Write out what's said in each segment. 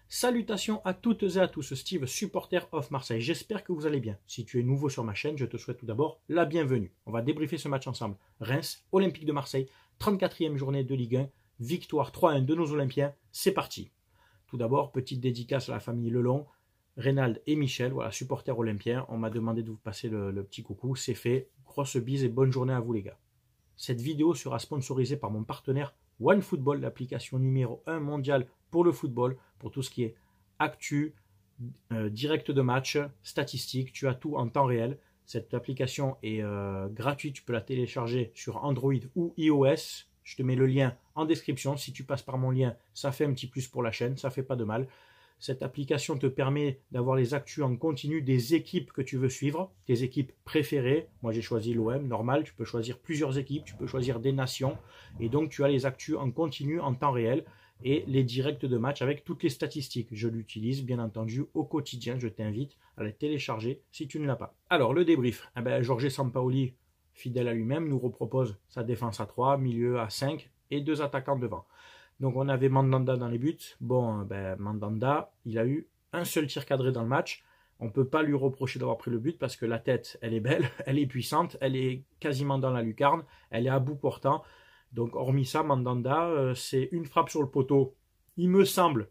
Salutations à toutes et à tous, Steve, supporter of Marseille. J'espère que vous allez bien. Si tu es nouveau sur ma chaîne, je te souhaite tout d'abord la bienvenue. On va débriefer ce match ensemble. Reims, Olympique de Marseille, 34e journée de Ligue 1, victoire 3-1 de nos Olympiens. C'est parti. Tout d'abord, petite dédicace à la famille Lelon, Reynald et Michel, voilà, supporters olympiens. On m'a demandé de vous passer le petit coucou, c'est fait. Grosse bise et bonne journée à vous les gars. Cette vidéo sera sponsorisée par mon partenaire OneFootball, l'application numéro 1 mondiale pour le football, pour tout ce qui est actu, direct de match, statistiques, tu as tout en temps réel. Cette application est gratuite, tu peux la télécharger sur Android ou iOS. Je te mets le lien en description. Si tu passes par mon lien, ça fait un petit plus pour la chaîne, ça fait pas de mal. Cette application te permet d'avoir les actus en continu des équipes que tu veux suivre, tes équipes préférées. Moi, j'ai choisi l'OM, normal. Tu peux choisir plusieurs équipes, tu peux choisir des nations. Et donc, tu as les actus en continu, en temps réel et les directs de match avec toutes les statistiques. Je l'utilise, bien entendu, au quotidien. Je t'invite à la télécharger si tu ne l'as pas. Alors, le débrief. Jorge Sampaoli, fidèle à lui-même, nous repropose sa défense à 3, milieu à 5 et 2 attaquants devant. Donc on avait Mandanda dans les buts. Bon, Mandanda, il a eu un seul tir cadré dans le match. On ne peut pas lui reprocher d'avoir pris le but parce que la tête, elle est belle, elle est puissante, elle est quasiment dans la lucarne, elle est à bout portant. Donc hormis ça, Mandanda, c'est une frappe sur le poteau, il me semble,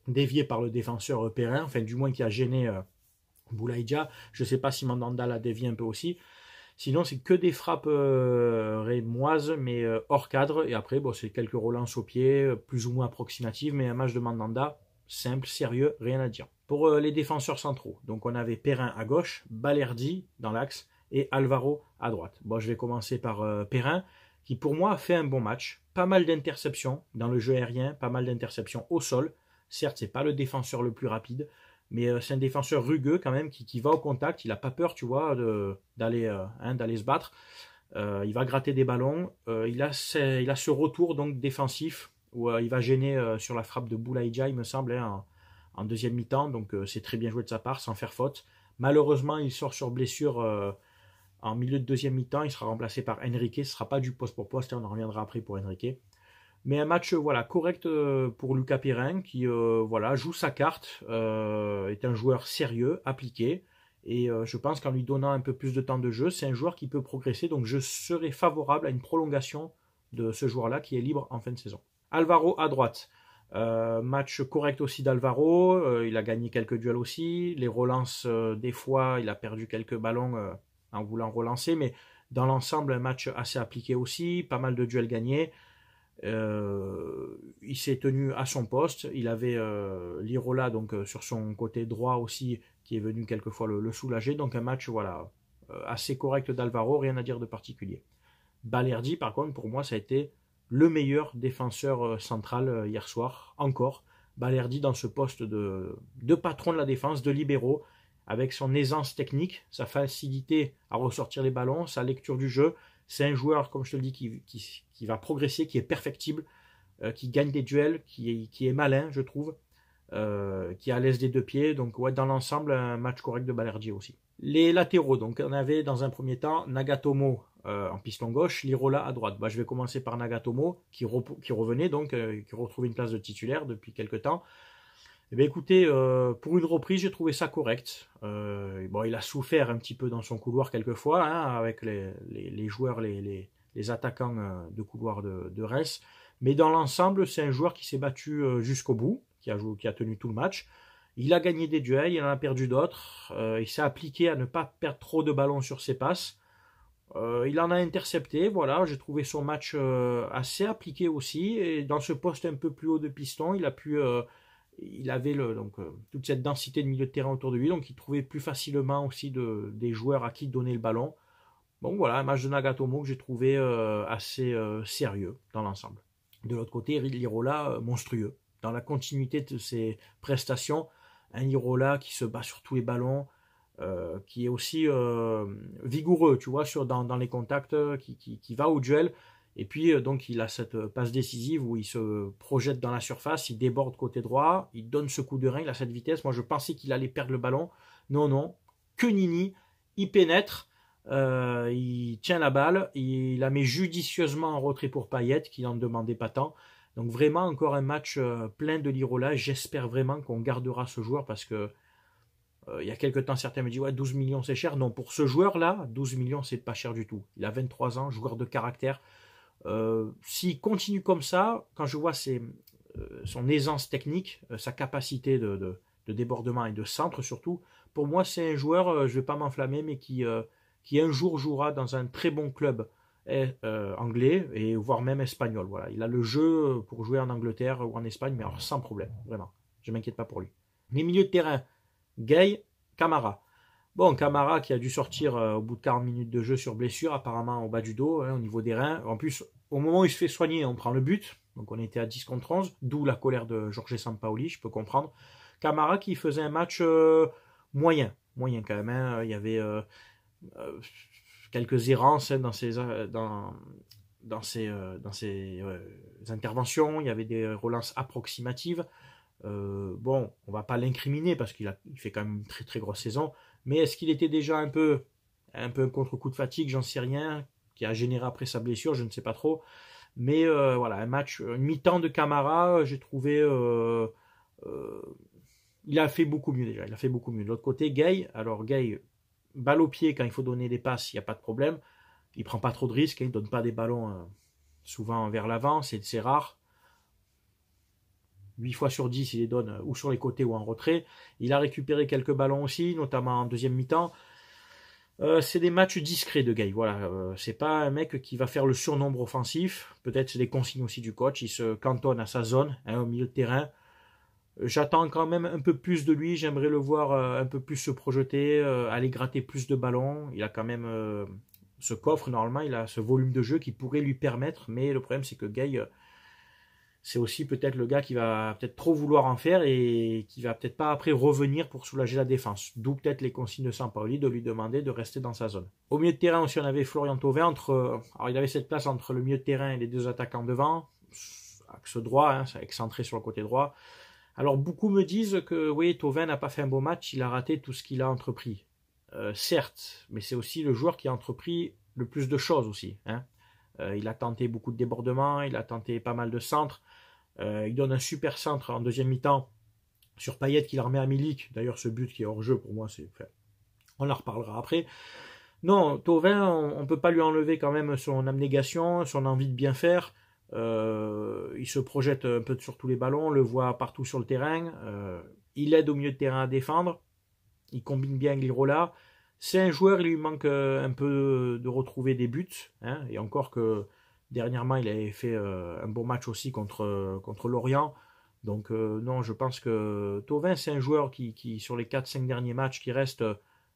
déviée par le défenseur Perrin, enfin du moins qui a gêné Boulaïdja. Je ne sais pas si Mandanda l'a dévié un peu aussi. Sinon, c'est que des frappes rémoises, mais hors cadre. Et après, bon, c'est quelques relances au pied, plus ou moins approximatives, mais un match de Mandanda, simple, sérieux, rien à dire. Pour les défenseurs centraux, donc on avait Perrin à gauche, Balerdi dans l'axe et Alvaro à droite. Bon, je vais commencer par Perrin, qui pour moi a fait un bon match. Pas mal d'interceptions dans le jeu aérien, pas mal d'interceptions au sol. Certes, c'est pas le défenseur le plus rapide, mais c'est un défenseur rugueux quand même qui va au contact. Il n'a pas peur, tu vois, d'aller se battre. Il va gratter des ballons. Il a ce retour donc défensif où il va gêner sur la frappe de Boulaïdja, il me semble, en deuxième mi-temps. Donc c'est très bien joué de sa part, sans faire faute. Malheureusement, il sort sur blessure en milieu de deuxième mi-temps. Il sera remplacé par Enrique. Ce ne sera pas du poste pour poste. On en reviendra après pour Enrique. Mais un match voilà, correct pour Lucas Perrin qui voilà, joue sa carte, est un joueur sérieux, appliqué. Et je pense qu'en lui donnant un peu plus de temps de jeu, c'est un joueur qui peut progresser. Donc je serais favorable à une prolongation de ce joueur-là qui est libre en fin de saison. Alvaro à droite. Match correct aussi d'Alvaro. Il a gagné quelques duels aussi. Les relances, des fois, il a perdu quelques ballons en voulant relancer. Mais dans l'ensemble, un match assez appliqué aussi. Pas mal de duels gagnés. Il s'est tenu à son poste. Il avait Lirola donc sur son côté droit aussi qui est venu quelquefois le soulager. Donc un match voilà assez correct d'Alvaro, rien à dire de particulier. Balerdi par contre pour moi ça a été le meilleur défenseur central hier soir encore. Balerdi dans ce poste de patron de la défense, de libéraux, avec son aisance technique, sa facilité à ressortir les ballons, sa lecture du jeu. C'est un joueur, comme je te le dis, qui va progresser, qui est perfectible, qui gagne des duels, qui est malin, je trouve, qui est à l'aise des deux pieds. Donc, ouais, dans l'ensemble, un match correct de Balerdi aussi. Les latéraux, donc on avait dans un premier temps Nagatomo en piston gauche, Lirola à droite. Je vais commencer par Nagatomo, qui revenait, donc qui retrouvait une place de titulaire depuis quelques temps. Eh bien, écoutez, pour une reprise, j'ai trouvé ça correct. Bon, il a souffert un petit peu dans son couloir quelquefois, hein, avec les joueurs, les attaquants de couloir de Reims. Mais dans l'ensemble, c'est un joueur qui s'est battu jusqu'au bout, qui a tenu tout le match. Il a gagné des duels, il en a perdu d'autres. Il s'est appliqué à ne pas perdre trop de ballons sur ses passes. Il en a intercepté, voilà, j'ai trouvé son match assez appliqué aussi. Et dans ce poste un peu plus haut de piston, il a pu... il avait toute cette densité de milieu de terrain autour de lui, donc il trouvait plus facilement aussi des joueurs à qui donner le ballon. Bon voilà, un match de Nagatomo que j'ai trouvé assez sérieux dans l'ensemble. De l'autre côté, Lirola, monstrueux. Dans la continuité de ses prestations, un Lirola qui se bat sur tous les ballons, qui est aussi vigoureux, tu vois, dans les contacts, qui va au duel. Et puis, donc, il a cette passe décisive où il se projette dans la surface, il déborde côté droit, il donne ce coup de rein, il a cette vitesse. Moi, je pensais qu'il allait perdre le ballon. Non, non. Que nini. Il pénètre, il tient la balle, il la met judicieusement en retrait pour Payet, qui n'en demandait pas tant. Donc vraiment encore un match plein de Lirola. J'espère vraiment qu'on gardera ce joueur parce que il y a quelques temps, certains me disent ouais, 12 millions c'est cher. Non, pour ce joueur-là, 12 millions c'est pas cher du tout. Il a 23 ans, joueur de caractère. S'il continue comme ça, quand je vois son aisance technique, sa capacité de débordement et de centre surtout, pour moi c'est un joueur, je ne vais pas m'enflammer, mais qui un jour jouera dans un très bon club anglais et voire même espagnol. Voilà. Il a le jeu pour jouer en Angleterre ou en Espagne, mais alors sans problème, vraiment. Je ne m'inquiète pas pour lui. Les milieux de terrain, Gay, Camara. Bon, Camara qui a dû sortir au bout de 40 minutes de jeu sur blessure, apparemment au bas du dos, au niveau des reins. En plus, au moment où il se fait soigner, on prend le but. Donc on était à 10 contre 11, d'où la colère de Jorge Sampaoli, je peux comprendre. Camara qui faisait un match moyen quand même. Hein. Il y avait quelques errances dans ses interventions. Il y avait des relances approximatives. Bon, on va pas l'incriminer parce qu'il fait quand même une très très grosse saison. Mais est-ce qu'il était déjà un peu contre-coup de fatigue, j'en sais rien, qui a généré après sa blessure, je ne sais pas trop. Mais voilà, un match, une mi-temps de Camara, j'ai trouvé, il a fait beaucoup mieux déjà. Il a fait beaucoup mieux. De l'autre côté, Gay, alors Gay, balle au pied quand il faut donner des passes, il n'y a pas de problème. Il prend pas trop de risques, il ne donne pas des ballons souvent vers l'avant, c'est rare. 8 fois sur 10, il les donne ou sur les côtés ou en retrait. Il a récupéré quelques ballons aussi, notamment en deuxième mi-temps. C'est des matchs discrets de Gay. Voilà, c'est pas un mec qui va faire le surnombre offensif. Peut-être c'est des consignes aussi du coach. Il se cantonne à sa zone, au milieu de terrain. J'attends quand même un peu plus de lui. J'aimerais le voir un peu plus se projeter, aller gratter plus de ballons. Il a quand même ce coffre, normalement, il a ce volume de jeu qui pourrait lui permettre. Mais le problème, c'est que Gay, c'est aussi peut-être le gars qui va peut-être trop vouloir en faire et qui va peut-être pas après revenir pour soulager la défense. D'où peut-être les consignes de Sampaoli de lui demander de rester dans sa zone. Au milieu de terrain aussi, on avait Florian Thauvin. Alors il avait cette place entre le milieu de terrain et les deux attaquants devant. Axe droit, hein, excentré sur le côté droit. Alors beaucoup me disent que oui, Thauvin n'a pas fait un beau match, il a raté tout ce qu'il a entrepris. Certes, mais c'est aussi le joueur qui a entrepris le plus de choses aussi. Hein. Il a tenté beaucoup de débordements, il a tenté pas mal de centres. Il donne un super centre en deuxième mi-temps sur Payet qui la remet à Milik. D'ailleurs, ce but qui est hors jeu, pour moi, on en reparlera après. Non, Thauvin, on ne peut pas lui enlever quand même son abnégation, son envie de bien faire. Il se projette un peu sur tous les ballons, on le voit partout sur le terrain. Il aide au milieu de terrain à défendre. Il combine bien avec Lirola. C'est un joueur, il lui manque un peu de retrouver des buts. Hein, et encore que dernièrement, il avait fait un bon match aussi contre Lorient. Donc non, je pense que Thauvin, c'est un joueur qui sur les 4-5 derniers matchs qui restent,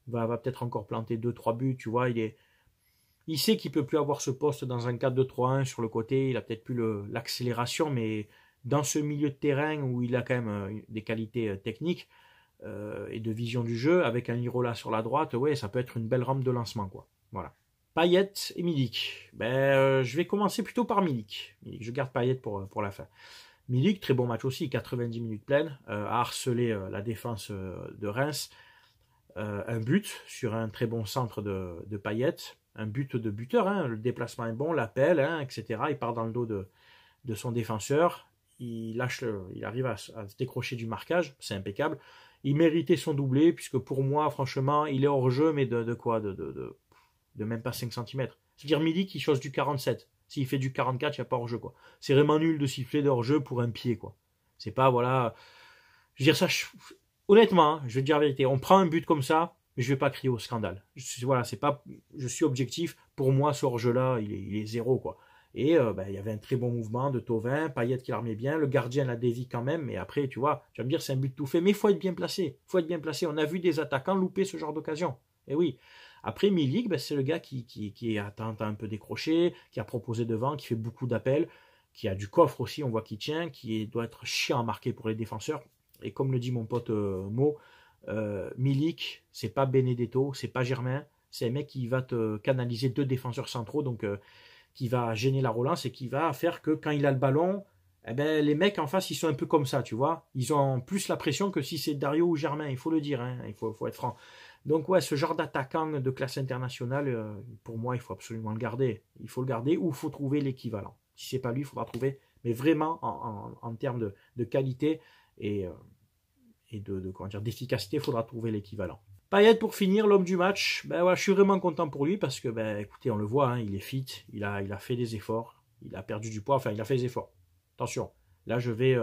va peut-être encore planter 2-3 buts. Tu vois, il sait qu'il ne peut plus avoir ce poste dans un 4-2-3-1 sur le côté. Il a peut-être plus l'accélération, mais dans ce milieu de terrain où il a quand même des qualités techniques, et de vision du jeu, avec un Lirola sur la droite, ouais, ça peut être une belle rampe de lancement, quoi. Voilà. Payet et Milik. Je vais commencer plutôt par Milik. Je garde Payet pour la fin. Milik, très bon match aussi, 90 minutes pleines, a harcelé la défense de Reims. Un but sur un très bon centre de Payet. Un but de buteur, hein. Le déplacement est bon, l'appel, hein, etc. Il part dans le dos de son défenseur. Il arrive à se décrocher du marquage, c'est impeccable. Il méritait son doublé, puisque pour moi, franchement, il est hors jeu, mais de quoi de même pas 5 cm. C'est-à-dire Milik qui chose du 47. S'il fait du 44, il n'y a pas hors jeu, quoi. C'est vraiment nul de siffler de hors jeu pour un pied, quoi. C'est pas, voilà. Je veux dire ça, honnêtement, hein, je vais te dire la vérité. On prend un but comme ça, mais je vais pas crier au scandale. Voilà, c'est pas, je suis objectif. Pour moi, ce hors jeu-là, il est zéro, quoi. Et il y avait un très bon mouvement de Thauvin, Payet qui la remet bien, le gardien la dévie quand même, mais après, tu vois, tu vas me dire c'est un but tout fait, mais il faut être bien placé, on a vu des attaquants louper ce genre d'occasion, et oui. Après, Milik, c'est le gars qui a un peu décroché, qui a proposé devant, qui fait beaucoup d'appels, qui a du coffre aussi, on voit qu'il tient, qui doit être chiant à marquer pour les défenseurs, et comme le dit mon pote Mo, Milik, c'est pas Benedetto, c'est pas Germain, c'est un mec qui va te canaliser 2 défenseurs centraux, donc qui va gêner la relance et qui va faire que quand il a le ballon, les mecs en face, ils sont un peu comme ça, tu vois. Ils ont plus la pression que si c'est Dario ou Germain, il faut le dire, hein, il faut être franc. Donc ouais, ce genre d'attaquant de classe internationale, pour moi, il faut absolument le garder. Il faut le garder ou il faut trouver l'équivalent. Si c'est pas lui, il faudra trouver mais vraiment en termes de qualité et comment dire, d'efficacité, il faudra trouver l'équivalent. Payet pour finir, l'homme du match, ben ouais, je suis vraiment content pour lui parce que, ben, écoutez, on le voit, hein, il est fit, il a fait des efforts, il a perdu du poids, enfin il a fait des efforts. Attention, là je vais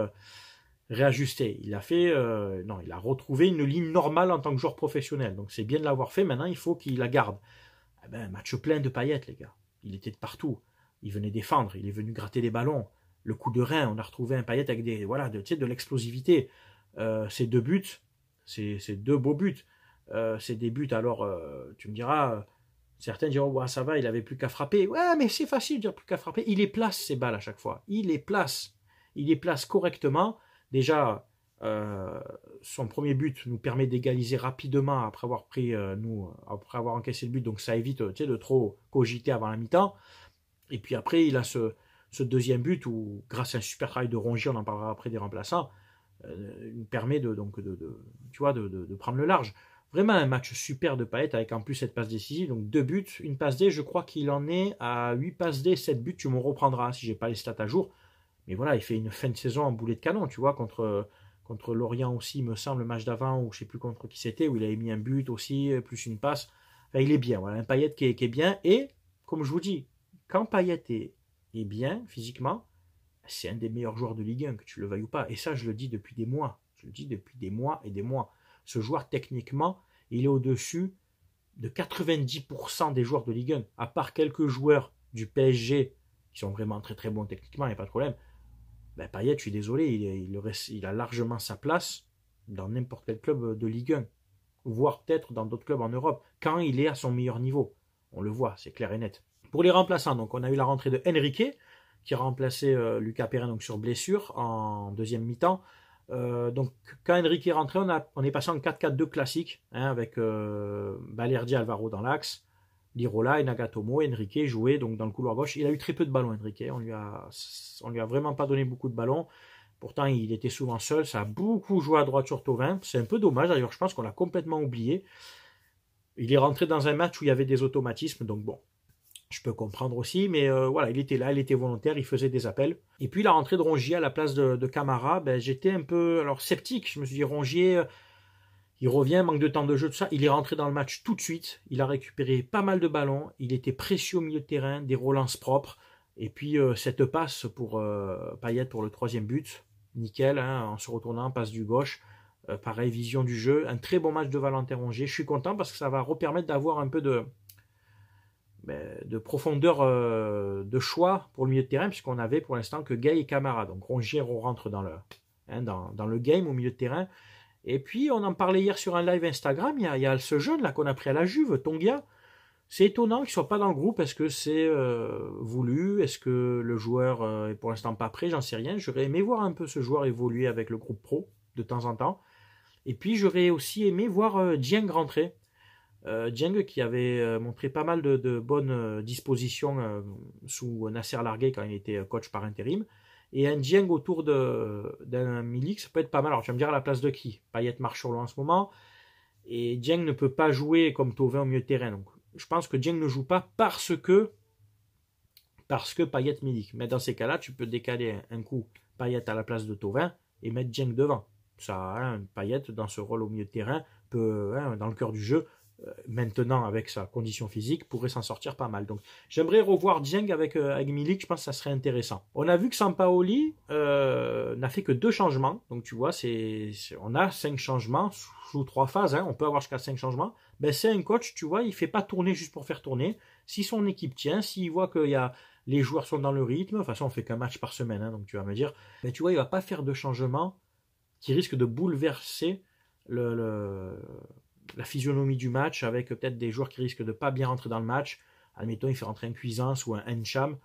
réajuster. Il a fait, non, il a retrouvé une ligne normale en tant que joueur professionnel. Donc c'est bien de l'avoir fait. Maintenant, il faut qu'il la garde. Eh ben, match plein de Payet, les gars. Il était de partout. Il venait défendre. Il est venu gratter des ballons. Le coup de rein, on a retrouvé un Payet avec de l'explosivité. Ces 2 buts, c'est 2 beaux buts. C'est des buts. Alors, tu me diras. Certains diront, ouais, ça va, il avait plus qu'à frapper. Ouais, mais c'est facile de dire plus qu'à frapper. Il les place, ces balles, à chaque fois. Il les place. Il les place correctement. Déjà, son premier but nous permet d'égaliser rapidement après avoir après avoir encaissé le but. Donc ça évite de trop cogiter avant la mi-temps. Et puis après, il a ce deuxième but où, grâce à un super travail de Rongier, on en parlera après des remplaçants, nous permet de prendre le large. Vraiment un match super de Payet avec en plus cette passe décisive. Donc 2 buts, une passe D. Je crois qu'il en est à 8 passes D, 7 buts. Tu me reprendras si j'ai pas les stats à jour. Mais voilà, il fait une fin de saison en boulet de canon, tu vois, contre Lorient aussi, il me semble, le match d'avant, ou je ne sais plus contre qui c'était, où il avait mis un but aussi, plus une passe. Enfin, il est bien, voilà, un Payet qui est bien. Et, comme je vous dis, quand Payet est bien physiquement, c'est un des meilleurs joueurs de Ligue 1, que tu le veuilles ou pas. Et ça, je le dis depuis des mois. Je le dis depuis des mois et des mois. Ce joueur, techniquement, il est au-dessus de 90% des joueurs de Ligue 1. À part quelques joueurs du PSG qui sont vraiment très très bons techniquement, il n'y a pas de problème. Ben Payet, je suis désolé, il a largement sa place dans n'importe quel club de Ligue 1, voire peut-être dans d'autres clubs en Europe, quand il est à son meilleur niveau. On le voit, c'est clair et net. Pour les remplaçants, donc on a eu la rentrée de Enrique, qui a remplacé Lucas Perrin donc, sur blessure en deuxième mi-temps. Donc quand Enrique est rentré, on est passé en 4-4-2 classique, hein, avec Balerdi Alvaro dans l'axe, Lirola et Nagatomo. Enrique jouait donc dans le couloir gauche. Il a eu très peu de ballons, Enrique. On lui a vraiment pas donné beaucoup de ballons. Pourtant, il était souvent seul. Ça a beaucoup joué à droite sur Thauvin. C'est un peu dommage. D'ailleurs, je pense qu'on l'a complètement oublié. Il est rentré dans un match où il y avait des automatismes. Donc bon, je peux comprendre aussi. Mais voilà, il était là, il était volontaire, il faisait des appels. Et puis la rentrée de Rongier à la place de Camara, ben, j'étais un peu sceptique. Je me suis dit, Rongier... Il revient, manque de temps de jeu, tout ça. Il est rentré dans le match tout de suite. Il a récupéré pas mal de ballons. Il était précieux au milieu de terrain, des relances propres. Et puis cette passe pour Payet pour le 3e but. Nickel, hein, en se retournant, passe du gauche. Pareil, vision du jeu. Un très bon match de Valentin Rongier. Je suis content parce que ça va repermettre d'avoir un peu de profondeur de choix pour le milieu de terrain, puisqu'on avait pour l'instant que Gay et Camara. Donc Rongier rentre dans le game au milieu de terrain. Et puis, on en parlait hier sur un live Instagram, il y a ce jeune là qu'on a pris à la Juve, Tongia. C'est étonnant qu'il ne soit pas dans le groupe. Est-ce que c'est voulu? Est-ce que le joueur est pour l'instant pas prêt? J'en sais rien. J'aurais aimé voir un peu ce joueur évoluer avec le groupe pro de temps en temps. Et puis, j'aurais aussi aimé voir Dieng rentrer. Dieng qui avait montré pas mal de bonnes dispositions sous Nasser Largué quand il était coach par intérim. Et un Dieng autour d'un Milik, ça peut être pas mal. Alors tu vas me dire à la place de qui? Payet marche sur l'eau en ce moment. Et Dieng ne peut pas jouer comme Thauvin au milieu de terrain. Donc je pense que Dieng ne joue pas parce que Payet Milik. Mais dans ces cas-là, tu peux décaler un coup Payet à la place de Thauvin et mettre Dieng devant. Ça, hein, Payet dans ce rôle au milieu de terrain peut, hein, dans le cœur du jeu, maintenant avec sa condition physique, pourrait s'en sortir pas mal. Donc j'aimerais revoir Dieng avec Milik, je pense que ça serait intéressant. On a vu que Sampaoli n'a fait que 2 changements, donc tu vois, on a 5 changements sous 3 phases, hein, on peut avoir jusqu'à 5 changements. Ben, c'est un coach, tu vois, il ne fait pas tourner juste pour faire tourner. Si son équipe tient, s'il voit que les joueurs sont dans le rythme, de toute façon on fait qu'un match par semaine, hein, donc tu vas me dire, ben, tu vois, il ne va pas faire de changements qui risquent de bouleverser la physionomie du match, avec peut-être des joueurs qui risquent de pas bien rentrer dans le match. Admettons, il fait rentrer un Cuisance ou un Encham,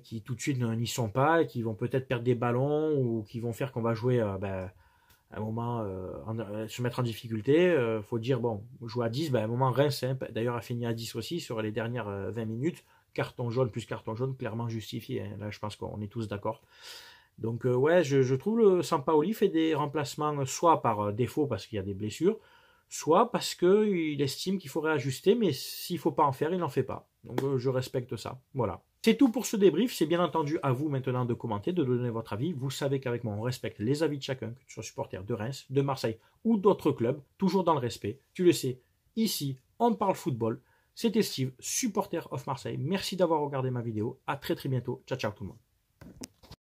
qui tout de suite n'y sont pas, et qui vont peut-être perdre des ballons, ou qui vont faire qu'on va jouer à un moment, se mettre en difficulté. Faut dire, bon, jouer à 10, à un moment, Reims, hein, d'ailleurs, a fini à 10 aussi sur les dernières 20 minutes. Carton jaune plus carton jaune, clairement justifié. Hein. Là, je pense qu'on est tous d'accord. Donc, ouais, je trouve le Sampaoli fait des remplacements soit par défaut parce qu'il y a des blessures, soit parce qu'il estime qu'il faut réajuster, mais s'il ne faut pas en faire, il n'en fait pas. Donc je respecte ça. Voilà. C'est tout pour ce débrief. C'est bien entendu à vous maintenant de commenter, de donner votre avis. Vous savez qu'avec moi, on respecte les avis de chacun, que tu sois supporter de Reims, de Marseille ou d'autres clubs, toujours dans le respect. Tu le sais, ici, on parle football. C'était Steve, supporter of Marseille. Merci d'avoir regardé ma vidéo. À très bientôt. Ciao, ciao tout le monde.